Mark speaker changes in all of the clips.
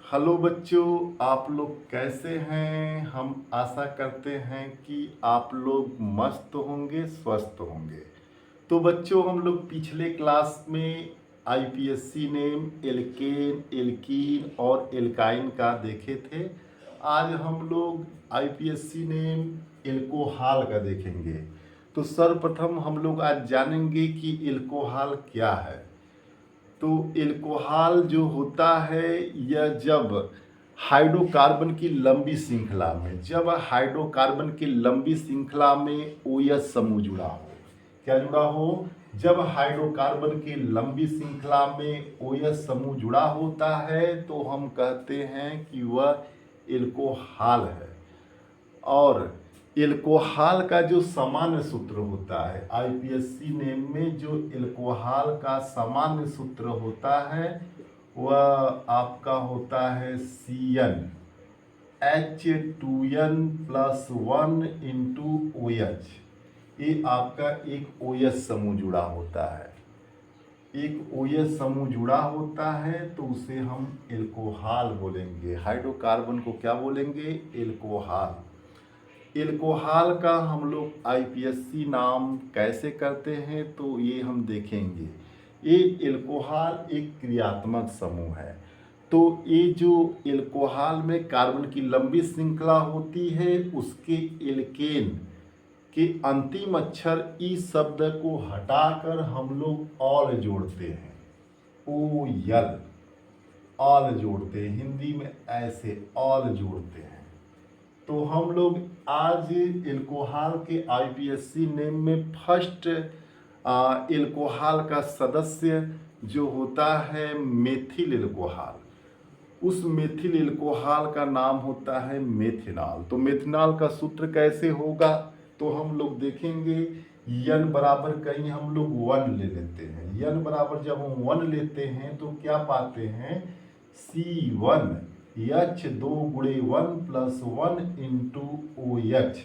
Speaker 1: Hello बच्चों, आप लोग कैसे हैं। हम आशा करते हैं कि आप लोग मस्त होंगे, स्वस्थ होंगे। तो बच्चों, हम लोग पिछले क्लास में आईपीएससी नेम, एल्केन, एल्कीन और एल्काइन का देखे थे। आज हम लोग आईपीएससी नेम एल्कोहल का देखेंगे। तो सर्वप्रथम हम लोग आज जानेंगे कि एल्कोहल क्या है। तो एल्कोहल जो होता है, यह जब हाइड्रोकार्बन की लंबी श्रृंखला में OH समूह जुड़ा हो। क्या जुड़ा हो? जब हाइड्रोकार्बन की लंबी श्रृंखला में OH समूह जुड़ा होता है तो हम कहते हैं कि वह एल्कोहल है। और एल्कोहल का जो सामान्य सूत्र होता है, आईपीएससी नेम में जो एल्कोहल का सामान्य सूत्र होता है वह आपका होता है CnH2n+1 इंटू OH। ये आपका एक OH समूह जुड़ा होता है। एक OH समूह जुड़ा होता है तो उसे हम एल्कोहल बोलेंगे। हाइड्रोकार्बन को क्या बोलेंगे? एल्कोहल। एल्कोहल का हम लोग आईपीएससी नाम कैसे करते हैं तो ये हम देखेंगे। ये एल्कोहल एक क्रियात्मक समूह है। तो ये जो एल्कोहल में कार्बन की लंबी श्रृंखला होती है, उसके एल्केन के अंतिम अक्षर ई शब्द को हटाकर हम लोग ऑल जोड़ते हैं। ओ यल, ऑल जोड़ते हैं। हिंदी में ऐसे ऑल जोड़ते हैं। तो हम लोग आज एल्कोहल के आईपीएससी नेम में फर्स्ट एल्कोहल का सदस्य जो होता है मेथिल एल्कोहल, उस मेथिल एल्कोहल का नाम होता है मेथेनॉल। तो मेथेनॉल का सूत्र कैसे होगा तो हम लोग देखेंगे। यन बराबर कहीं हम लोग 1 ले लेते हैं। यन बराबर जब हम 1 लेते हैं तो क्या पाते हैं? C1H2 × 1 + 1 into OH।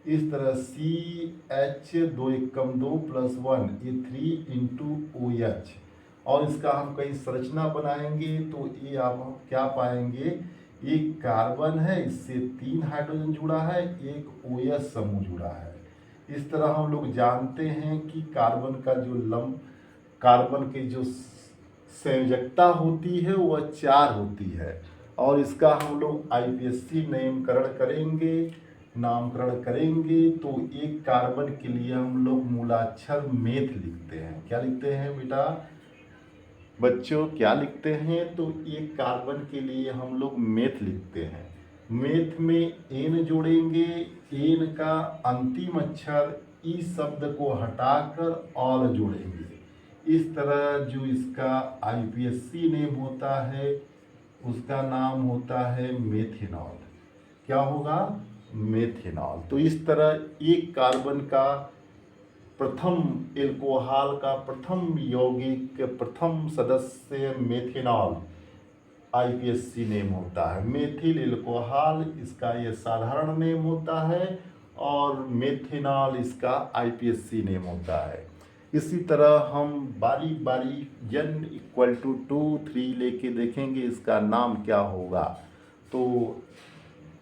Speaker 1: इस तरह CH2 + 1 ये 3 इंटू OH। और इसका हम कहीं संरचना बनाएंगे तो ये आप क्या पाएंगे? एक कार्बन है, इससे 3 हाइड्रोजन जुड़ा है, एक OH समूह जुड़ा है। इस तरह हम लोग जानते हैं कि कार्बन के जो संयोजकता होती है वह 4 होती है। और इसका हम लोग आईपीएससी नामकरण करेंगे तो एक कार्बन के लिए हम लोग मूलाक्षर मेथ लिखते हैं। क्या लिखते हैं बेटा? बच्चों क्या लिखते हैं? तो एक कार्बन के लिए हम लोग मेथ लिखते हैं। मेथ में एन जोड़ेंगे। एन का अंतिम अक्षर ई शब्द को हटाकर ऑल जोड़ेंगे। इस तरह जो इसका आईपीएससी नेम होता है उसका नाम होता है मेथेनॉल। क्या होगा? मेथेनॉल। तो इस तरह एक कार्बन का प्रथम एल्कोहल का प्रथम यौगिक, प्रथम सदस्य मेथेनॉल आईपीएससी नेम होता है। मेथिल एल्कोहल इसका ये साधारण नेम होता है और मेथेनॉल इसका आईपीएससी नेम होता है। इसी तरह हम बारी बारी N = 2, 3 लेके देखेंगे इसका नाम क्या होगा। तो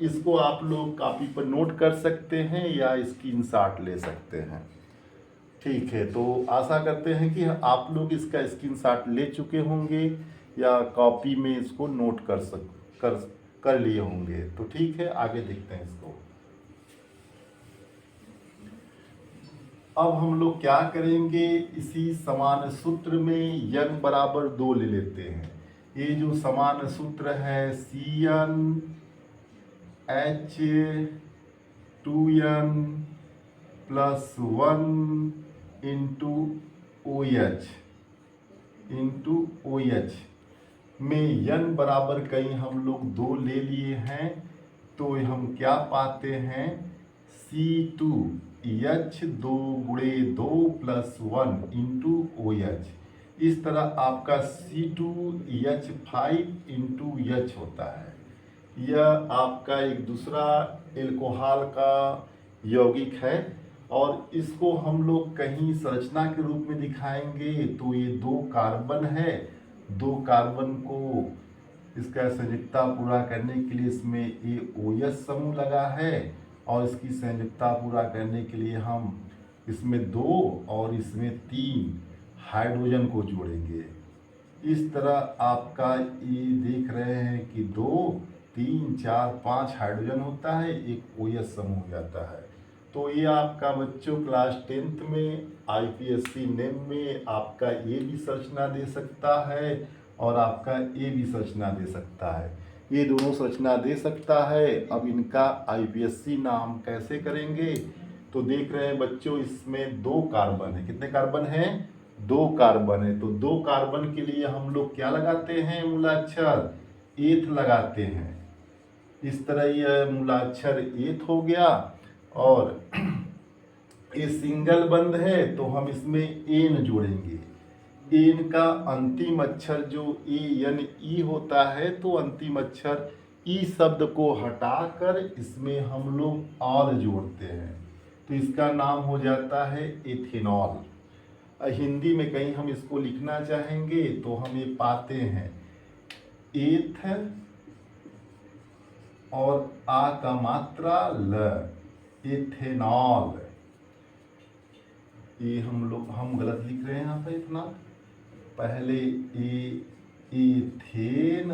Speaker 1: इसको आप लोग कॉपी पर नोट कर सकते हैं या स्क्रीनशॉट ले सकते हैं। ठीक है, तो आशा करते हैं कि आप लोग इसका स्क्रीनशॉट ले चुके होंगे या कॉपी में इसको नोट कर लिए होंगे। तो ठीक है, आगे देखते हैं इसको। अब हम लोग क्या करेंगे? इसी समान सूत्र में n बराबर 2 ले लेते हैं। ये जो समान सूत्र है CnH2n+1 इंटू OH में n बराबर कहीं हम लोग 2 ले लिए हैं तो हम क्या पाते हैं? C2H2 × 2 + 1 into OH। इस तरह आपका C2H5 इंटू H होता है। यह आपका एक दूसरा एल्कोहल का यौगिक है और इसको हम लोग कहीं संरचना के रूप में दिखाएंगे तो ये 2 कार्बन है। 2 कार्बन को इस इसका संयुक्ता पूरा करने के लिए इसमें ए OH समूह लगा है और इसकी संयुक्ता पूरा करने के लिए हम इसमें 2 और इसमें 3 हाइड्रोजन को जोड़ेंगे। इस तरह आपका ये देख रहे हैं कि 2, 3, 4, 5 हाइड्रोजन होता है, एक OH समूह हो जाता है। तो ये आपका बच्चों क्लास 10th में IPSC नेम में आपका ये भी संरचना दे सकता है और आपका ये भी संरचना दे सकता है। ये दोनों संरचना दे सकता है। अब इनका IPSC नाम कैसे करेंगे? तो देख रहे हैं बच्चों, इसमें 2 कार्बन है। कितने कार्बन हैं? 2 कार्बन है। तो 2 कार्बन के लिए हम लोग क्या लगाते हैं? मूलाक्षर एथ लगाते हैं। इस तरह यह मूलाक्षर एथ हो गया और ये सिंगल बंद है तो हम इसमें एन जोड़ेंगे। एन का अंतिम अक्षर जो E होता है, तो अंतिम अक्षर ई शब्द को हटाकर इसमें हम लोग ऑल जोड़ते हैं, तो इसका नाम हो जाता है एथेनॉल। हिंदी में कहीं हम इसको लिखना चाहेंगे तो हम ये पाते हैं एथ और आ का मात्रा ल, एथेनॉल। ये हम गलत लिख रहे हैं यहाँ पे इतना, पहले एथेन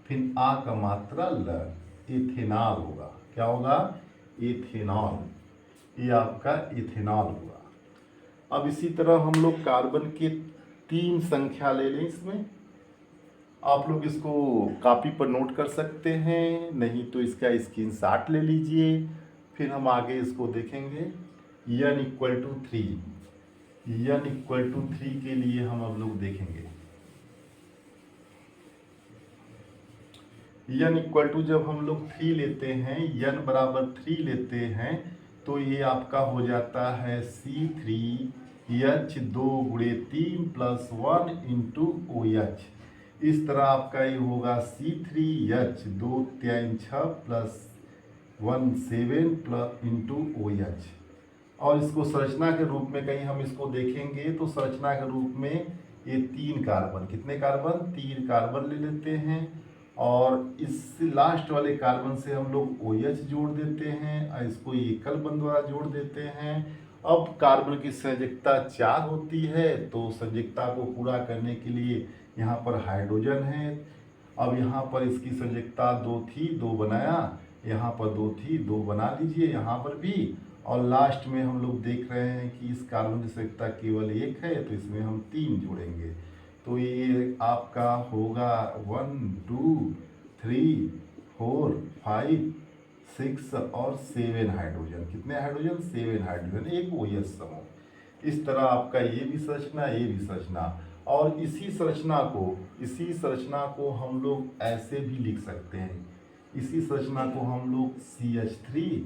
Speaker 1: फिर आ का मात्रा ल, एथेनॉल होगा। क्या होगा? एथेनॉल। ये आपका एथेनॉल हुआ। अब इसी तरह हम लोग कार्बन के 3 संख्या ले लें। इसमें आप लोग इसको कॉपी पर नोट कर सकते हैं, नहीं तो इसका स्क्रीनशॉट ले लीजिए, फिर हम आगे इसको देखेंगे। n = 3, n = 3 के लिए हम अब लोग देखेंगे। n जब हम लोग 3 लेते हैं, n बराबर 3 लेते हैं, तो ये आपका हो जाता है C3H 2 × 3 + 1 × OH। इस तरह आपका ये होगा C3H 2 3 6 + 1 7 + OH। और इसको संरचना के रूप में कहीं हम इसको देखेंगे तो संरचना के रूप में ये 3 कार्बन, कितने कार्बन? 3 कार्बन ले लेते हैं और इस लास्ट वाले कार्बन से हम लोग OH जोड़ देते हैं और इसको एकल बंध द्वारा जोड़ देते हैं। अब कार्बन की संयोजकता 4 होती है, तो संयोजकता को पूरा करने के लिए यहाँ पर हाइड्रोजन है। अब यहाँ पर इसकी संयोजकता 2 थी, 2 बनाया, यहाँ पर 2 थी, 2 बना लीजिए यहाँ पर भी। और लास्ट में हम लोग देख रहे हैं कि इस कार्बन की संयोजकता केवल 1 है, तो इसमें हम 3 जोड़ेंगे। तो ये आपका होगा 1 2 3 4 5 6 और 7 हाइड्रोजन। कितने हाइड्रोजन? 7 हाइड्रोजन, एक OH समूह। इस तरह आपका ये भी संरचना, ये भी संरचना। और इसी संरचना को हम लोग ऐसे भी लिख सकते हैं। इसी संरचना को हम लोग CH3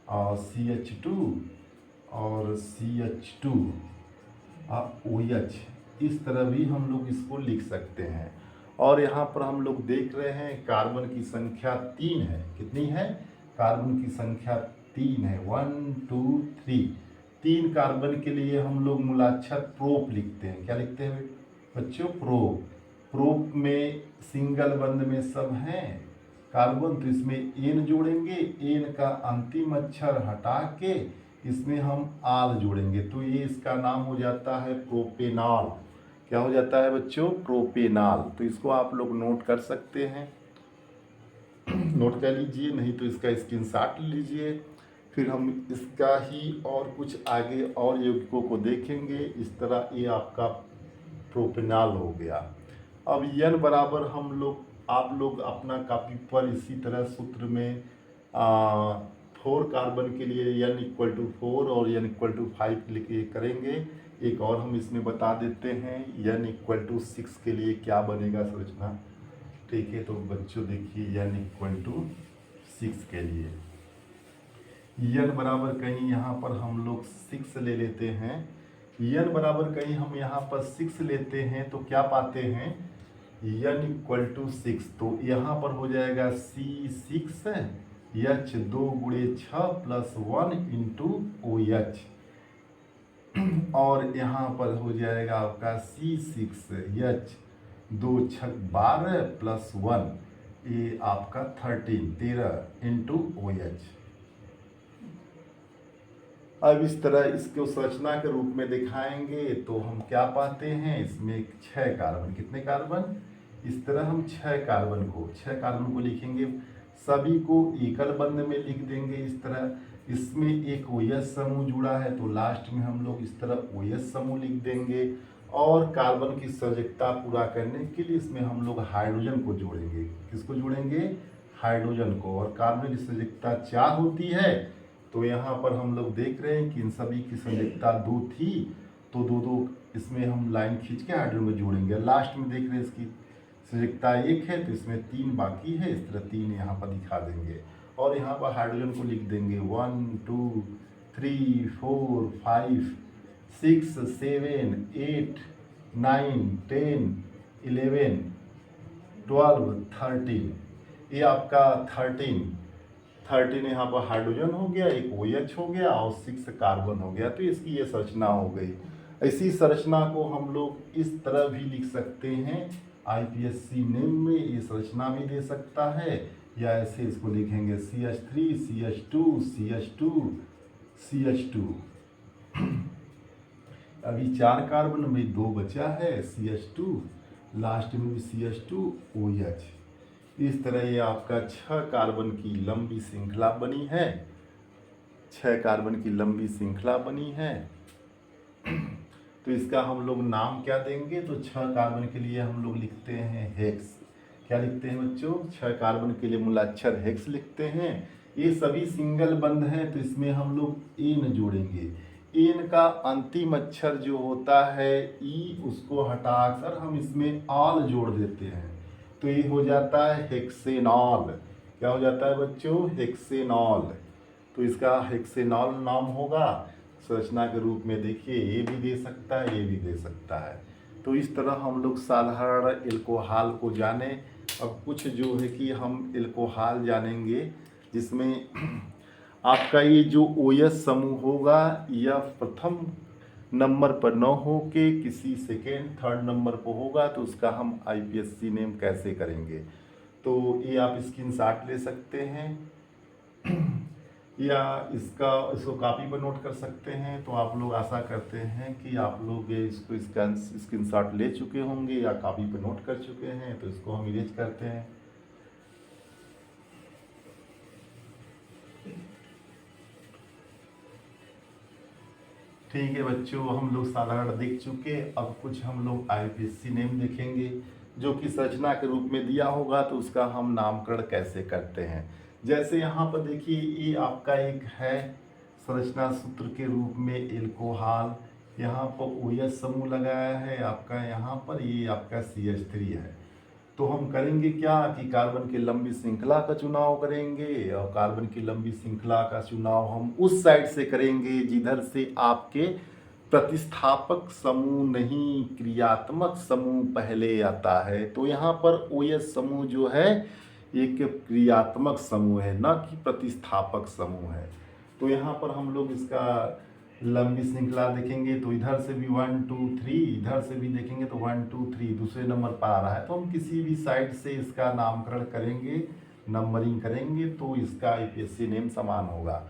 Speaker 1: और CH2 और CH2 और OH, इस तरह भी हम लोग इसको लिख सकते हैं। और यहाँ पर हम लोग देख रहे हैं कार्बन की संख्या 3 है। कितनी है? कार्बन की संख्या 3 है। 1 2 3। 3 कार्बन के लिए हम लोग मूलाक्षर प्रोप लिखते हैं। क्या लिखते हैं बच्चों? प्रोप। प्रोप में सिंगल बंद में सब हैं कार्बन, तो इसमें एन जोड़ेंगे। एन का अंतिम अक्षर हटा के इसमें हम आल जोड़ेंगे, तो ये इसका नाम हो जाता है प्रोपेनॉल। क्या हो जाता है बच्चों? प्रोपेनॉल। तो इसको आप लोग नोट कर सकते हैं, नोट कर लीजिए, नहीं तो इसका स्क्रीनशॉट लीजिए। फिर हम इसका ही और कुछ आगे और यौगिकों को देखेंगे। इस तरह ये आपका प्रोपेनॉल हो गया। अब n बराबर आप लोग अपना कॉपी पर इसी तरह सूत्र में 4 कार्बन के लिए n = 4 और n = 5 लिखे करेंगे। एक और हम इसमें बता देते हैं, n = 6 के लिए क्या बनेगा संरचना। ठीक है, तो बच्चों देखिए n = 6 के लिए n बराबर कहीं यहाँ पर हम लोग 6 ले लेते हैं। n बराबर कहीं हम यहाँ पर 6 लेते हैं तो क्या पाते हैं? n = 6, तो यहाँ पर हो जाएगा C6H 2 × 6 + 1 × OH। और यहाँ पर हो जाएगा आपका C6H 2 छक 12 प्लस 1, ये आपका 13 इंटू OH। अब इस तरह इसको संरचना के रूप में दिखाएंगे तो हम क्या पाते हैं, इसमें 6 कार्बन, कितने कार्बन, इस तरह हम 6 कार्बन को लिखेंगे, सभी को एकल बंध में लिख देंगे इस तरह। इसमें एक OH समूह जुड़ा है तो लास्ट में हम लोग इस तरह OH समूह लिख देंगे। और कार्बन की सजगता पूरा करने के लिए इसमें हम लोग हाइड्रोजन को जोड़ेंगे, किसको जोड़ेंगे, हाइड्रोजन को। और कार्बन की सजगता 4 होती है, तो यहाँ पर हम लोग देख रहे हैं कि इन सभी की संयोजकता 2 थी, तो 2 इसमें हम लाइन खींच के हाइड्रोजन में जोड़ेंगे। लास्ट में देख रहे हैं इसकी संयोजकता 1 है तो इसमें 3 बाकी है, इस तरह 3 यहाँ पर दिखा देंगे। और यहाँ पर हाइड्रोजन को लिख देंगे 1 2 3 4 5 6 7 8 9 10 11 12 13, ये आपका 13 यहाँ पर हाइड्रोजन हो गया, एक OH हो गया और 6 कार्बन हो गया, तो इसकी ये संरचना हो गई। इसी संरचना को हम लोग इस तरह भी लिख सकते हैं, IPSC नेम में ये संरचना भी दे सकता है, या ऐसे इसको लिखेंगे CH3 CH2 CH2 CH2। अभी 4 कार्बन में 2 बचा है, CH2, लास्ट में भी CH2 OH। इस तरह ये आपका 6 कार्बन की लंबी श्रृंखला बनी है, 6 कार्बन की लंबी श्रृंखला बनी है। तो इसका हम लोग नाम क्या देंगे, तो 6 कार्बन के लिए हम लोग लिखते हैं हेक्स। क्या लिखते हैं बच्चों, 6 कार्बन के लिए मूलाक्षर हेक्स लिखते हैं। ये सभी सिंगल बंध है तो इसमें हम लोग एन जोड़ेंगे। एन का अंतिम अक्षर जो होता है ई, उसको हटाकर हम इसमें आल जोड़ देते हैं, तो ये हो जाता है हेक्सेनॉल। क्या हो जाता है बच्चों, हेक्सेनॉल। तो इसका हेक्सेनॉल नाम होगा। संरचना के रूप में देखिए ये भी दे सकता है, ये भी दे सकता है। तो इस तरह हम लोग साधारण एल्कोहल को जाने। अब कुछ जो है कि हम एल्कोहल जानेंगे, जिसमें आपका ये जो OH समूह होगा यह प्रथम नंबर पर न हो के किसी सेकेंड थर्ड नंबर पर होगा, तो उसका हम IPSC नेम कैसे करेंगे। तो ये आप स्क्रीनशॉट ले सकते हैं या इसको कॉपी पर नोट कर सकते हैं। तो आप लोग आशा करते हैं कि आप लोग इसको स्क्रीनशॉट ले चुके होंगे या कॉपी पर नोट कर चुके हैं। तो इसको हम इरेज करते हैं। ठीक है बच्चों, हम लोग साधारण देख चुके। अब कुछ हम लोग IPSC नेम देखेंगे, जो कि संरचना के रूप में दिया होगा, तो उसका हम नामकरण कैसे करते हैं। जैसे यहाँ पर देखिए ये आपका एक है संरचना सूत्र के रूप में एल्कोहल, यहाँ पर OH समूह लगाया है आपका, यहाँ पर ये आपका CH3 है। तो हम करेंगे क्या कि कार्बन की लंबी श्रृंखला का चुनाव करेंगे, और कार्बन की लंबी श्रृंखला का चुनाव हम उस साइड से करेंगे जिधर से आपके प्रतिस्थापक समूह नहीं क्रियात्मक समूह पहले आता है। तो यहाँ पर OH समूह जो है एक क्रियात्मक समूह है, न कि प्रतिस्थापक समूह है। तो यहाँ पर हम लोग इसका लंबी श्रृंखला देखेंगे तो इधर से भी 1 2 3, इधर से भी देखेंगे तो 1 2 3 दूसरे नंबर पर आ रहा है। तो हम किसी भी साइड से इसका नामकरण करेंगे, नंबरिंग करेंगे, तो इसका IPSC नेम समान होगा।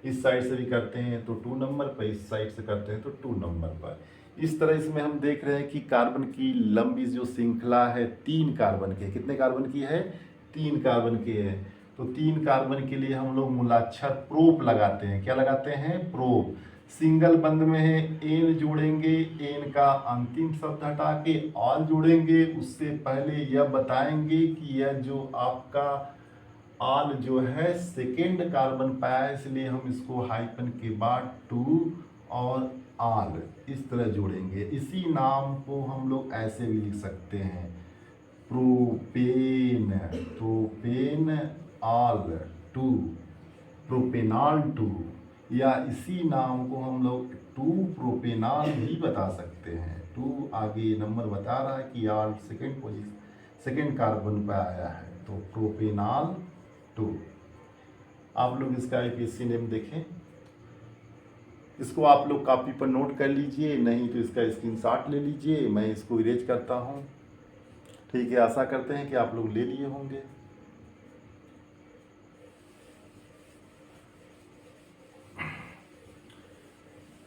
Speaker 1: इस साइड से भी करते हैं तो 2 नंबर पर, इस साइड से करते हैं तो 2 नंबर पर। इस तरह इसमें हम देख रहे हैं कि कार्बन की लंबी जो श्रृंखला है 3 कार्बन की, कितने कार्बन की है, 3 कार्बन की है। तो 3 कार्बन के लिए हम लोग मूलाक्षर प्रोप लगाते हैं। क्या लगाते हैं, प्रोप। सिंगल बंद में है एन जोड़ेंगे, एन का अंतिम शब्द हटा के ऑल जोड़ेंगे। उससे पहले यह बताएंगे कि यह जो आपका ऑल जो है सेकेंड कार्बन पाया है, इसलिए हम इसको हाइफन के बाद 2 और ऑल इस तरह जोड़ेंगे। इसी नाम को हम लोग ऐसे भी लिख सकते हैं, प्रोपेन, प्रोपेन ऑल 2, प्रोपेनॉल 2, या इसी नाम को हम लोग 2 प्रोपेनॉल भी बता सकते हैं। 2 आगे नंबर बता रहा है कि ऑल सेकेंड कार्बन पर आया है, तो प्रोपेनॉल 2। आप लोग इसका IPSC नेम देखें, इसको आप लोग कॉपी पर नोट कर लीजिए, नहीं तो इसका स्क्रीनशॉट ले लीजिए। मैं इसको इरेज करता हूँ। ठीक है, आशा करते हैं कि आप लोग ले लिए होंगे।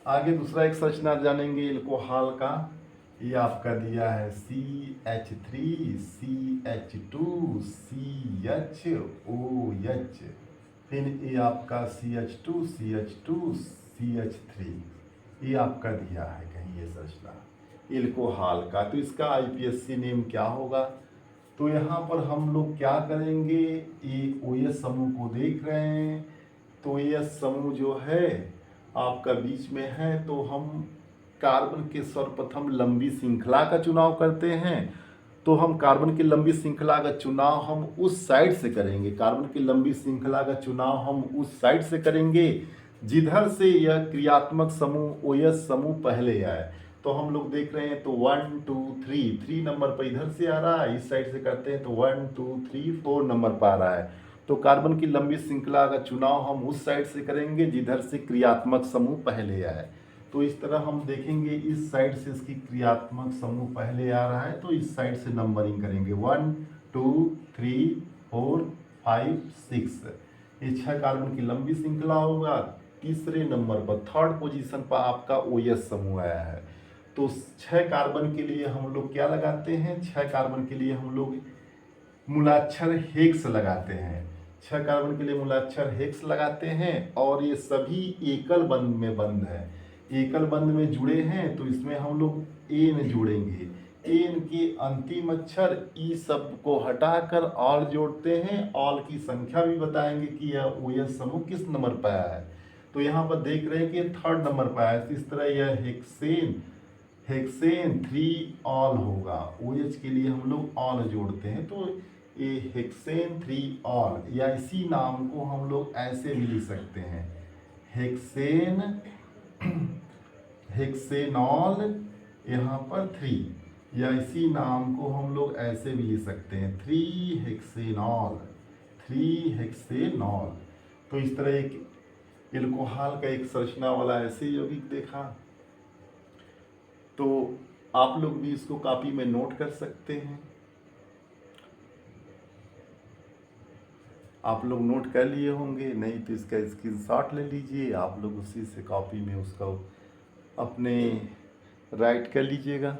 Speaker 1: आगे दूसरा एक संरचना जानेंगे एल्कोहल का। ये आपका दिया है CH3 CH2 CHOH, फिर ये आपका CH2 CH2 CH3, ये आपका दिया है कहीं ये संरचना एल्कोहल का। तो इसका IPSC नेम क्या होगा? तो यहाँ पर हम लोग क्या करेंगे, ये OH समूह को देख रहे हैं, तो OH समूह जो है आपका बीच में है, तो हम कार्बन के सर्वप्रथम लंबी श्रृंखला का चुनाव करते हैं। तो हम कार्बन की लंबी श्रृंखला का चुनाव हम उस साइड से करेंगे, कार्बन की लंबी श्रृंखला का चुनाव हम उस साइड से करेंगे जिधर से यह क्रियात्मक समूह OH समूह पहले आए। तो हम लोग देख रहे हैं, तो 1 2 3 नंबर पर इधर से आ रहा है, इस साइड से करते हैं तो 1 2 3 4 नंबर पर आ रहा है। तो कार्बन की लंबी श्रृंखला का चुनाव हम उस साइड से करेंगे जिधर से क्रियात्मक समूह पहले आए। तो इस तरह हम देखेंगे, इस साइड से इसकी क्रियात्मक समूह पहले आ रहा है, तो इस साइड से नंबरिंग करेंगे 1 2 3 4 5 6। ये 6 कार्बन की लंबी श्रृंखला होगा। तीसरे नंबर पर, थर्ड पोजीशन पर आपका OH समूह आया है। तो 6 कार्बन के लिए हम लोग क्या लगाते हैं, 6 कार्बन के लिए हम लोग मूलाक्षर हेक्स लगाते हैं। 6 कार्बन के लिए मूलाक्षर हेक्स लगाते हैं, और ये सभी एकल बंध में बंद है, एकल बंध में जुड़े हैं। तो इसमें हम लोग एन जोड़ेंगे, एन के अंतिम अक्षर ई सब को हटाकर ऑल जोड़ते हैं, ऑल की संख्या भी बताएंगे कि यह OH समूह किस नंबर पर आया है। तो यहाँ पर देख रहे हैं कि थर्ड नंबर पर आया है। इस तरह यह हेक्सेन 3 ऑल होगा, OH के लिए हम लोग ऑल जोड़ते हैं। तो ये हेक्सेन 3 ऑल, या इसी नाम को हम लोग ऐसे भी लिख सकते हैं, हेक्सेनॉल यहाँ पर 3, या इसी नाम को हम लोग ऐसे भी लिख सकते हैं 3 हेक्सेनॉल। तो इस तरह एक एल्कोहल का एक संरचना वाला ऐसे यौगिक देखा। तो आप लोग भी इसको कॉपी में नोट कर सकते हैं। आप लोग नोट कर लिए होंगे, नहीं तो इसका स्क्रीनशॉट ले लीजिए, आप लोग उसी से कॉपी में उसका अपने राइट कर लीजिएगा।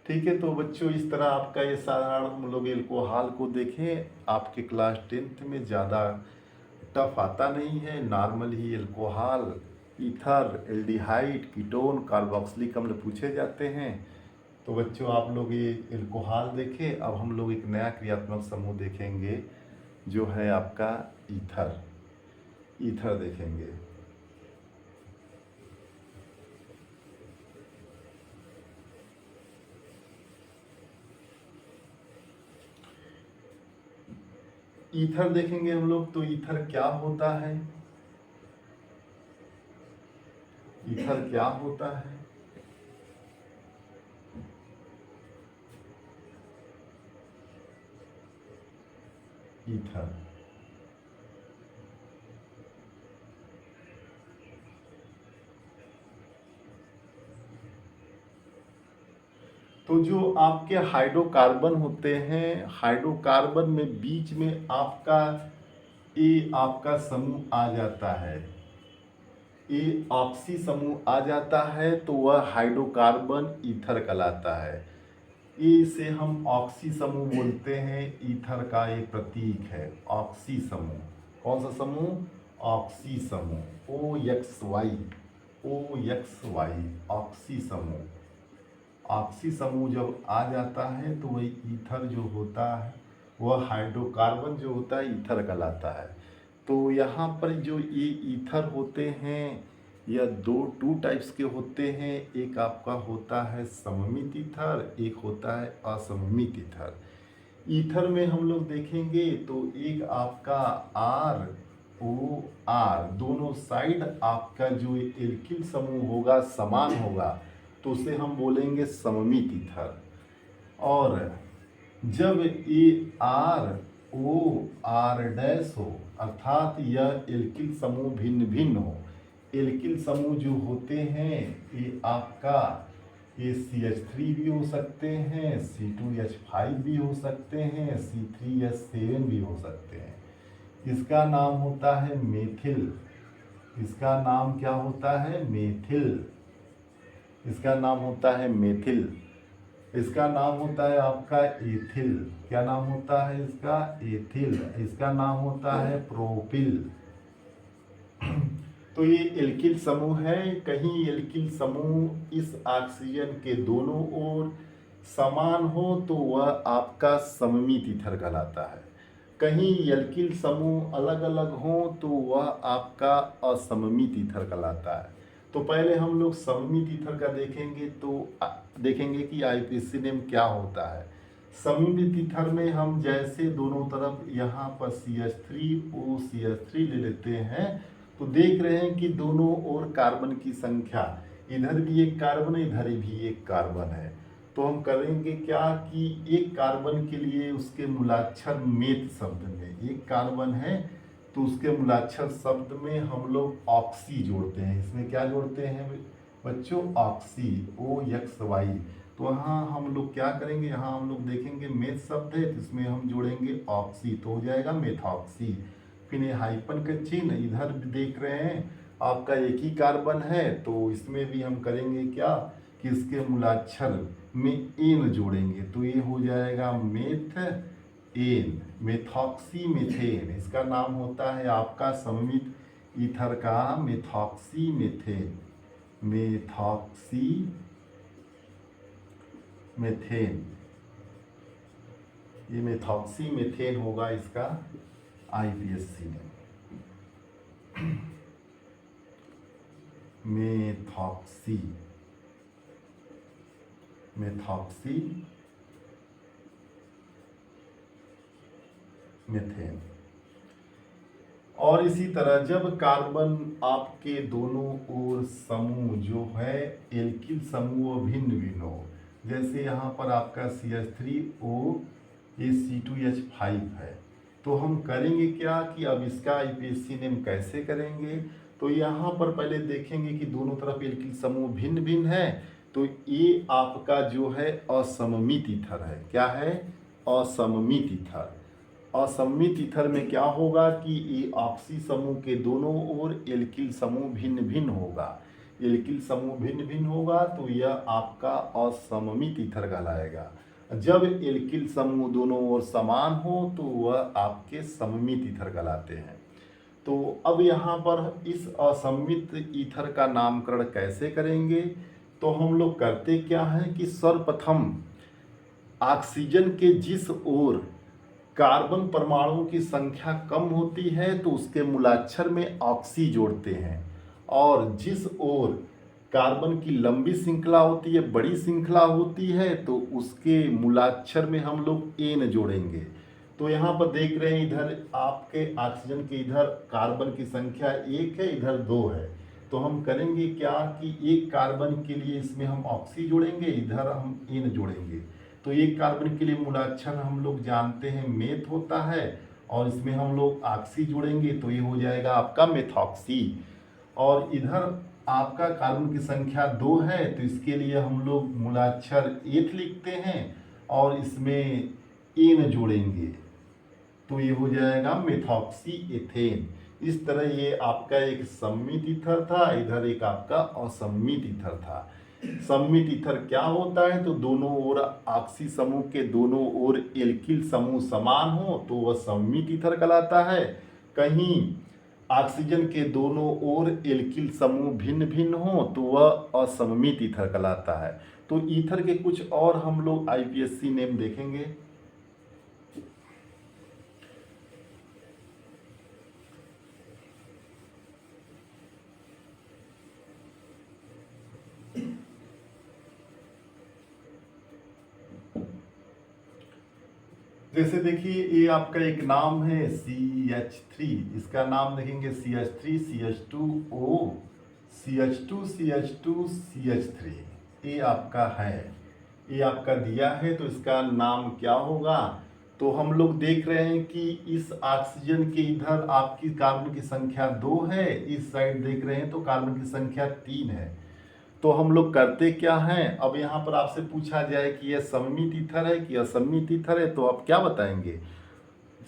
Speaker 1: ठीक है, तो बच्चों इस तरह आपका ये साधारण हम लोग एल्कोहल को देखें। आपके क्लास 10th में ज़्यादा टफ आता नहीं है, नॉर्मल ही alcohol, ether, aldehyde, ketone, carboxylic अम्ल पूछे जाते हैं। तो बच्चों आप लोग ये एल्कोहल देखें। अब हम लोग एक नया क्रियात्मक समूह देखेंगे जो है आपका ईथर देखेंगे। ईथर देखेंगे हम लोग, तो ईथर क्या होता है, ईथर क्या होता है। ईथर तो जो आपके हाइड्रोकार्बन होते हैं, हाइड्रोकार्बन में बीच में आपका ए आपका समूह आ जाता है, ए ऑक्सी समूह आ जाता है, तो वह हाइड्रोकार्बन ईथर कहलाता है। ए से हम ऑक्सी समूह बोलते हैं, ईथर का एक प्रतीक है ऑक्सी समूह। कौन सा समूह? ऑक्सी समूह, OXY, ऑक्सी समूह। ऑक्सी समूह जब आ जाता है तो वही ईथर जो होता है, वह हाइड्रोकार्बन जो होता है ईथर कहलाता है। तो यहाँ पर जो ये ईथर होते हैं, यह टू टाइप्स के होते हैं। एक आपका होता है सममित ईथर, एक होता है असममित ईथर। ईथर में हम लोग देखेंगे तो एक आपका ROR, दोनों साइड आपका जो एल्किल समूह होगा समान होगा, तो उसे हम बोलेंगे सममित ईथर। और जब ये ROR' हो, अर्थात यह एल्किल समूह भिन्न भिन्न हो, एल्किल समूह जो होते हैं ये आपका ये CH3 भी हो सकते हैं, C2H5 भी हो सकते हैं, C3H7 भी हो सकते हैं। इसका नाम होता है मेथिल। इसका नाम क्या होता है? मेथिल। इसका नाम होता है मेथिल। इसका नाम होता है आपका एथिल। क्या नाम होता है इसका? एथिल। इसका नाम होता है प्रोपिल। तो ये एल्किल समूह है। कहीं एल्किल समूह इस ऑक्सीजन के दोनों ओर समान हो तो वह आपका सममित ईथर कहलाता है। कहीं एल्किल समूह अलग अलग हो तो वह आपका असममित ईथर कहलाता है। तो पहले हम लोग सममित ईथर का देखेंगे तो देखेंगे कि आईपीएससी नेम क्या होता है। सममित ईथर में हम जैसे दोनों तरफ यहाँ पर CH3O CH3 ले लेते हैं तो देख रहे हैं कि दोनों ओर कार्बन की संख्या, इधर भी एक कार्बन है, इधर भी एक कार्बन है। तो हम करेंगे क्या कि एक कार्बन के लिए उसके मूलाक्षर मेथ शब्द में, एक कार्बन है तो उसके मूलाक्षर शब्द में हम लोग ऑक्सी जोड़ते हैं। इसमें क्या जोड़ते हैं बच्चों? Oxy, OXY। तो यहाँ हम लोग क्या करेंगे, यहाँ हम लोग देखेंगे मेथ शब्द है तो इसमें हम जोड़ेंगे ऑक्सी, तो हो जाएगा मेथॉक्सी। फिर ये हाइपन का चिन्ह इधर भी देख रहे हैं, आपका एक ही कार्बन है तो इसमें भी हम करेंगे क्या कि इसके मूलाक्षर में एन जोड़ेंगे, तो ये हो जाएगा मेथ एन, मेथॉक्सी मेथेन। इसका नाम होता है आपका सममित ईथर का मेथॉक्सी मेथेन। मेथॉक्सी मेथेन, ये मेथॉक्सी मेथेन होगा इसका आईपीएससी में। Methoxy methoxy methane. और इसी तरह जब कार्बन आपके दोनों ओर समूह जो है एल्किल समूह भिन्न भिन्न हो, जैसे यहाँ पर आपका CH3O ये C2H5 है, तो हम करेंगे क्या कि अब इसका आईपीएससी नेम कैसे करेंगे। तो यहाँ पर पहले देखेंगे कि दोनों तरफ एल्किल समूह भिन्न भिन्न है, तो ये आपका जो है असममित ईथर है। क्या है? असममित ईथर। असममित ईथर में क्या होगा कि ये ऑक्सी समूह के दोनों ओर एल्किल समूह भिन्न भिन्न होगा। एल्किल समूह भिन्न भिन्न होगा तो यह आपका असममित ईथर कहलाएगा। जब एल्किल समूह दोनों ओर समान हो तो वह आपके सममित ईथर कहलाते हैं। तो अब यहाँ पर इस असममित ईथर का नामकरण कैसे करेंगे, तो हम लोग करते क्या है कि सर्वप्रथम ऑक्सीजन के जिस ओर कार्बन परमाणुओं की संख्या कम होती है तो उसके मूलाक्षर में ऑक्सी जोड़ते हैं, और जिस ओर कार्बन की लंबी श्रृंखला होती है, बड़ी श्रृंखला होती है, तो उसके मूलाक्षर में हम लोग एन जोड़ेंगे। तो यहाँ पर देख रहे हैं इधर आपके ऑक्सीजन के इधर कार्बन की संख्या 1 है, इधर 2 है, तो हम करेंगे क्या कि एक कार्बन के लिए इसमें हम ऑक्सी जोड़ेंगे, इधर हम एन जोड़ेंगे। तो एक कार्बन के लिए मूलाक्षर हम लोग जानते हैं मेथ होता है, और इसमें हम लोग ऑक्सी जोड़ेंगे तो ये हो जाएगा आपका मेथॉक्सी। और इधर आपका कार्बन की संख्या 2 है तो इसके लिए हम लोग मूलाक्षर एथ लिखते हैं और इसमें एन जोड़ेंगे तो ये हो जाएगा मेथॉक्सी एथेन। इस तरह ये आपका एक सममित ईथर था, इधर एक आपका असममित ईथर था। सममित ईथर क्या होता है, तो दोनों ओर ऑक्सी समूह के दोनों ओर एल्किल समूह समान हो तो वह सममित ईथर कहलाता है। कहीं ऑक्सीजन के दोनों ओर एल्किल समूह भिन्न भिन्न हो तो वह असममित ईथर कहलाता है। तो ईथर के कुछ और हम लोग आईपीएससी नेम देखेंगे। जैसे देखिए ये आपका एक नाम है CH3, इसका नाम देखेंगे CH3 CH2O CH2 CH2 CH3, ये आपका है, ये आपका दिया है तो इसका नाम क्या होगा। तो हम लोग देख रहे हैं कि इस ऑक्सीजन के इधर आपकी कार्बन की संख्या 2 है, इस साइड देख रहे हैं तो कार्बन की संख्या 3 है। तो हम लोग करते क्या हैं, अब यहाँ पर आपसे पूछा जाए कि यह सममित ईथर है कि असममित ईथर है, तो आप क्या बताएंगे।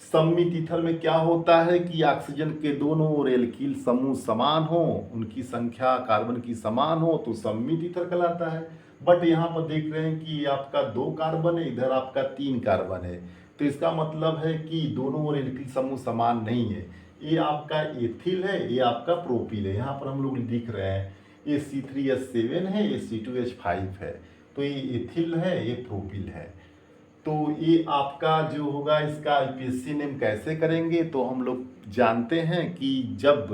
Speaker 1: सममित ईथर में क्या होता है कि ऑक्सीजन के दोनों ओर एल्किल समूह समान हो, उनकी संख्या कार्बन की समान हो, तो सममित ईथर कहलाता है। बट यहाँ पर देख रहे हैं कि आपका 2 कार्बन है, इधर आपका 3 कार्बन है, तो इसका मतलब है कि दोनों ओर एल्किल समूह समान नहीं है। ये आपका एथिल है, ये आपका प्रोपिल है। यहाँ पर हम लोग लिख रहे हैं ये C3H7 है, ये C2H5 है, तो ये एथिल है, ये प्रोपिल है। तो ये आपका जो होगा इसका आईपीएससी नेम कैसे करेंगे, तो हम लोग जानते हैं कि जब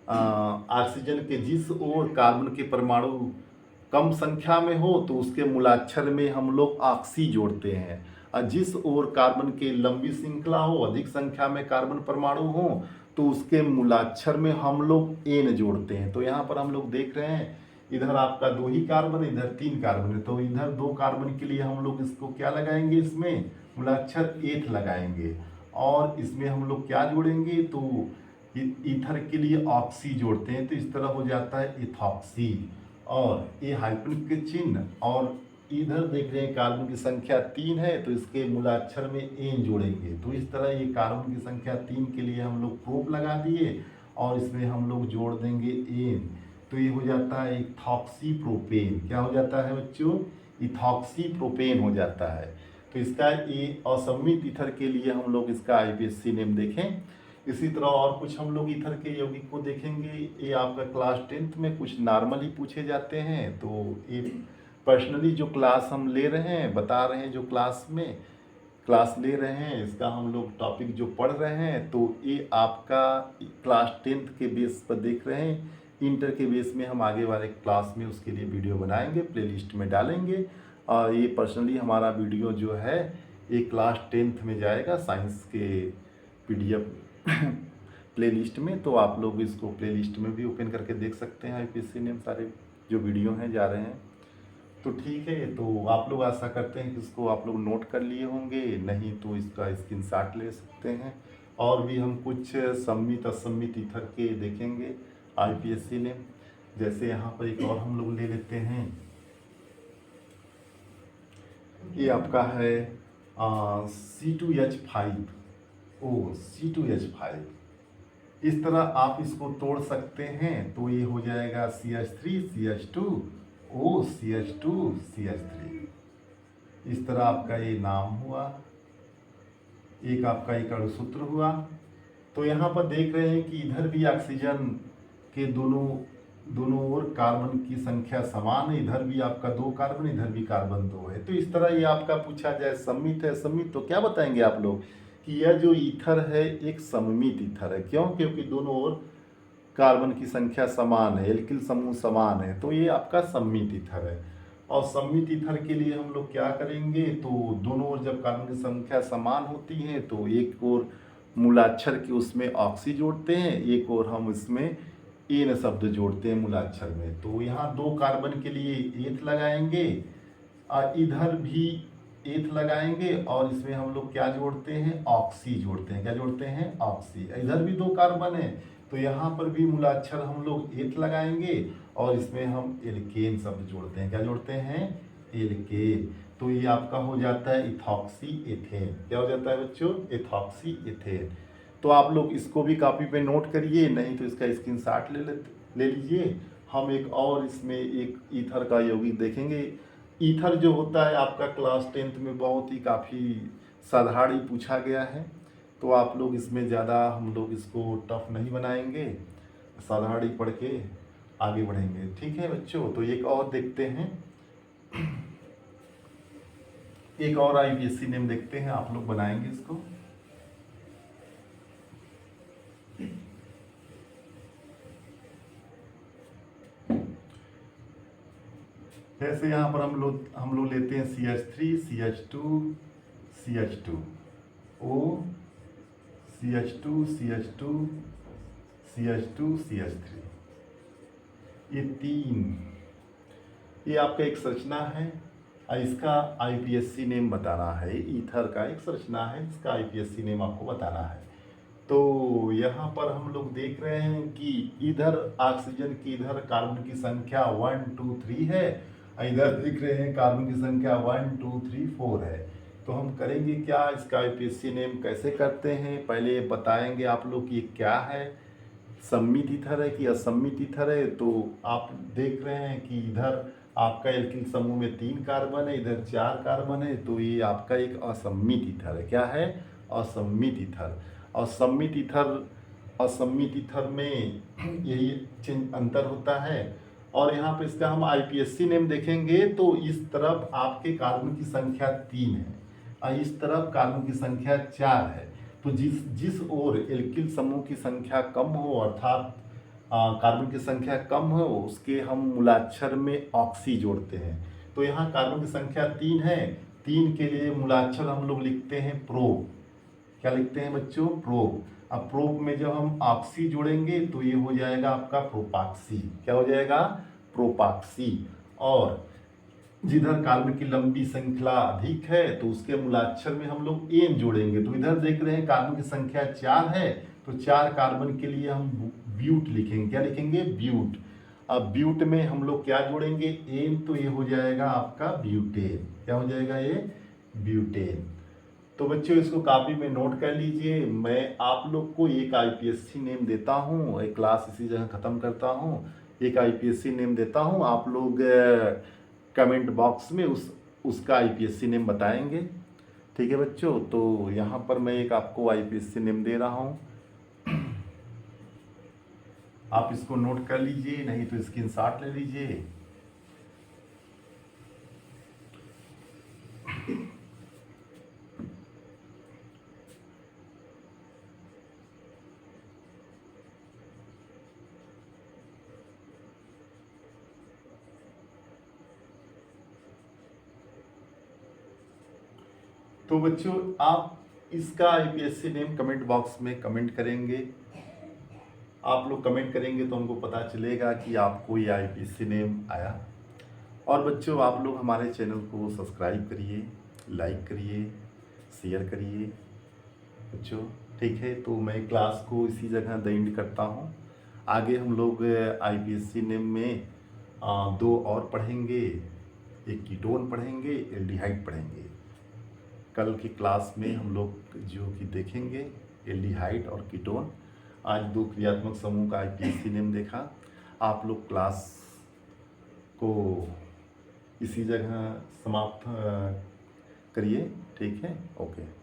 Speaker 1: ऑक्सीजन के जिस ओर कार्बन के परमाणु कम संख्या में हो तो उसके मूलाक्षर में हम लोग ऑक्सी जोड़ते हैं, और जिस ओर कार्बन के लंबी श्रृंखला हो, अधिक संख्या में कार्बन परमाणु हो, तो उसके मूलाक्षर में हम लोग एन जोड़ते हैं। तो यहाँ पर हम लोग देख रहे हैं इधर आपका 2 ही कार्बन, इधर 3 कार्बन है, तो इधर 2 कार्बन के लिए हम लोग इसको क्या लगाएंगे, इसमें मूलाक्षर एथ लगाएंगे, और इसमें हम लोग क्या जोड़ेंगे, तो ईथर के लिए ऑक्सी जोड़ते हैं, तो इस तरह हो जाता है इथॉक्सी, और ये हाइफन के चिन्ह, और इधर देख रहे हैं कार्बन की संख्या 3 है, तो इसके मूलाक्षर में एन जोड़ेंगे, तो इस तरह ये कार्बन की संख्या 3 के लिए हम लोग प्रोप लगा दिए, और इसमें हम लोग जोड़ देंगे एन, तो ये हो जाता है इथॉक्सी प्रोपेन। क्या हो जाता है बच्चों, इथॉक्सी प्रोपेन हो जाता है। तो इसका ये असममित ईथर के लिए हम लोग इसका आईपीएससी नेम देखें। इसी तरह और कुछ हम लोग ईथर के यौगिक को देखेंगे। ये आपका क्लास 10th में कुछ नॉर्मली पूछे जाते हैं, तो ये पर्सनली जो क्लास हम ले रहे हैं, बता रहे हैं, जो क्लास में क्लास ले रहे हैं, इसका हम लोग टॉपिक जो पढ़ रहे हैं, तो ये आपका क्लास 10th के बेस पर देख रहे हैं। इंटर के बेस में हम आगे वाले क्लास में उसके लिए वीडियो बनाएंगे, प्लेलिस्ट में डालेंगे, और ये पर्सनली हमारा वीडियो जो है ये क्लास 10th में जाएगा साइंस के पीडीएफ प्लेलिस्ट में, तो आप लोग इसको प्लेलिस्ट में भी ओपन करके देख सकते हैं। आईपीएससी ने सारे जो वीडियो हैं जा रहे हैं, तो ठीक है। तो आप लोग आशा करते हैं कि इसको आप लोग नोट कर लिए होंगे, नहीं तो इसका स्क्रीनशॉट ले सकते हैं। और भी हम कुछ सम्मित असम्मित ईथर के देखेंगे आईपीएससी ने, जैसे यहाँ पर एक और हम लोग ले लेते हैं, ये आपका है C2H5 C2H5। इस तरह आप इसको तोड़ सकते हैं, तो ये हो जाएगा CH3 CH2 O CH2 CH3। इस तरह आपका ये नाम हुआ, एक आपका एक अणुसूत्र हुआ। तो यहाँ पर देख रहे हैं कि इधर भी ऑक्सीजन के दोनों ओर कार्बन की संख्या समान है, इधर भी आपका 2 कार्बन, इधर भी कार्बन 2 है। तो इस तरह ये आपका पूछा जाए सममित है सममित, तो क्या बताएंगे आप लोग कि यह जो ईथर है एक सममित ईथर है। क्यों, क्योंकि दोनों ओर कार्बन की संख्या समान है, एल्किल समूह समान है, तो ये आपका सममित ईथर है। और सममित ईथर के लिए हम लोग क्या करेंगे, तो दोनों ओर जब कार्बन की संख्या समान होती है तो एक ओर मूलाक्षर के उसमें ऑक्सी जोड़ते हैं, एक और हम इसमें एन शब्द जोड़ते हैं मूलाक्षर में। तो यहाँ 2 कार्बन के लिए एथ लगाएंगे, और इधर भी एथ लगाएंगे, और इसमें हम लोग क्या जोड़ते हैं, ऑक्सी जोड़ते हैं। क्या जोड़ते हैं, ऑक्सी। इधर भी 2 कार्बन है, तो यहाँ पर भी मूलाक्षर हम लोग एथ लगाएंगे, और इसमें हम एल्केन शब्द जोड़ते हैं। क्या जोड़ते हैं, एल्केन। तो ये आपका हो जाता है इथॉक्सी एथेन। क्या हो जाता है बच्चों, इथॉक्सी एथेन। तो आप लोग इसको भी कॉपी पे नोट करिए, नहीं तो इसका स्क्रीनशॉट ले लीजिए। हम एक और इसमें एक ईथर का यौगिक देखेंगे। ईथर जो होता है आपका क्लास 10th में बहुत ही काफ़ी साधारण पूछा गया है, तो आप लोग इसमें ज़्यादा हम लोग इसको टफ नहीं बनाएंगे, साधारण पढ़ के आगे बढ़ेंगे। ठीक है बच्चों, तो एक और देखते हैं, एक और आईपीएससी नेम देखते हैं, आप लोग बनाएंगे इसको। जैसे यहाँ पर हम लोग लेते हैं CH3 CH2 CH2 O CH2 CH2 CH2 CH3, ये 3, ये आपका एक संरचना है, और इसका आईपीएससी नेम बताना है। ईथर का एक संरचना है, इसका आईपीएससी नेम आपको बताना है। तो यहाँ पर हम लोग देख रहे हैं कि इधर ऑक्सीजन की इधर कार्बन की संख्या 1 2 3 है, इधर देख रहे हैं कार्बन की संख्या 1 2 3 4 है। तो हम करेंगे क्या, इसका आईपीएससी नेम कैसे करते हैं, पहले बताएंगे आप लोग कि ये क्या है, सम्मित ईथर है कि असम्मित ईथर है। तो आप देख रहे हैं कि इधर आपका एल्किल समूह में 3 कार्बन है, इधर 4 कार्बन है, तो ये आपका एक असम्मित ईथर है। क्या है? असम्मित ईथर। असम्मित ईथर में यही अंतर होता है। और यहाँ पे इसका हम आईपीएससी नेम देखेंगे तो इस तरफ आपके कार्बन की संख्या 3 है और इस तरफ कार्बन की संख्या 4 है। तो जिस जिस ओर एल्किल समूह की संख्या कम हो अर्थात कार्बन की संख्या कम हो उसके हम मूलाक्षर में ऑक्सी जोड़ते हैं। तो यहाँ कार्बन की संख्या 3 है, 3 के लिए मूलाक्षर हम लोग लिखते हैं प्रो। क्या लिखते हैं बच्चों? प्रोप। अब प्रोप में जब हम ऑक्सी जोड़ेंगे तो ये हो जाएगा आपका प्रोपाक्सी। क्या हो जाएगा? प्रोपाक्सी। और जिधर कार्बन की लंबी श्रृंखला अधिक है तो उसके मूलाक्षर में हम लोग एन जोड़ेंगे। तो इधर देख रहे हैं कार्बन की संख्या 4 है, तो 4 कार्बन के लिए हम ब्यूट लिखेंगे। क्या लिखेंगे? ब्यूट। अब ब्यूट में हम लोग क्या जोड़ेंगे? एन, तो ये हो जाएगा आपका ब्यूटेन। क्या हो जाएगा ये? ब्यूटेन। तो बच्चों इसको कॉपी में नोट कर लीजिए। मैं आप लोग को एक आईपीएससी नेम देता हूँ, एक क्लास इसी जगह ख़त्म करता हूँ। एक आईपीएससी नेम देता हूँ, आप लोग कमेंट बॉक्स में उसका आईपीएससी नेम बताएंगे। ठीक है बच्चों, तो यहाँ पर मैं एक आपको आईपीएससी नेम दे रहा हूँ, आप इसको नोट कर लीजिए, नहीं तो स्क्रीनशॉट ले लीजिए। तो बच्चों आप इसका आईपीएससी नेम कमेंट बॉक्स में कमेंट करेंगे। आप लोग कमेंट करेंगे तो हमको पता चलेगा कि आपको ये आईपीएससी नेम आया। और बच्चों आप लोग हमारे चैनल को सब्सक्राइब करिए, लाइक करिए, शेयर करिए बच्चों। ठीक है, तो मैं क्लास को इसी जगह द एंड करता हूँ। आगे हम लोग आईपीएससी नेम में 2 और पढ़ेंगे, एक कीटोन पढ़ेंगे, एल्डिहाइड पढ़ेंगे। कल की क्लास में हम लोग जो कि देखेंगे एल्डिहाइड और कीटोन। आज 2 क्रियात्मक समूह का आईपीएससी नेम देखा। आप लोग क्लास को इसी जगह समाप्त करिए। ठीक है, ओके।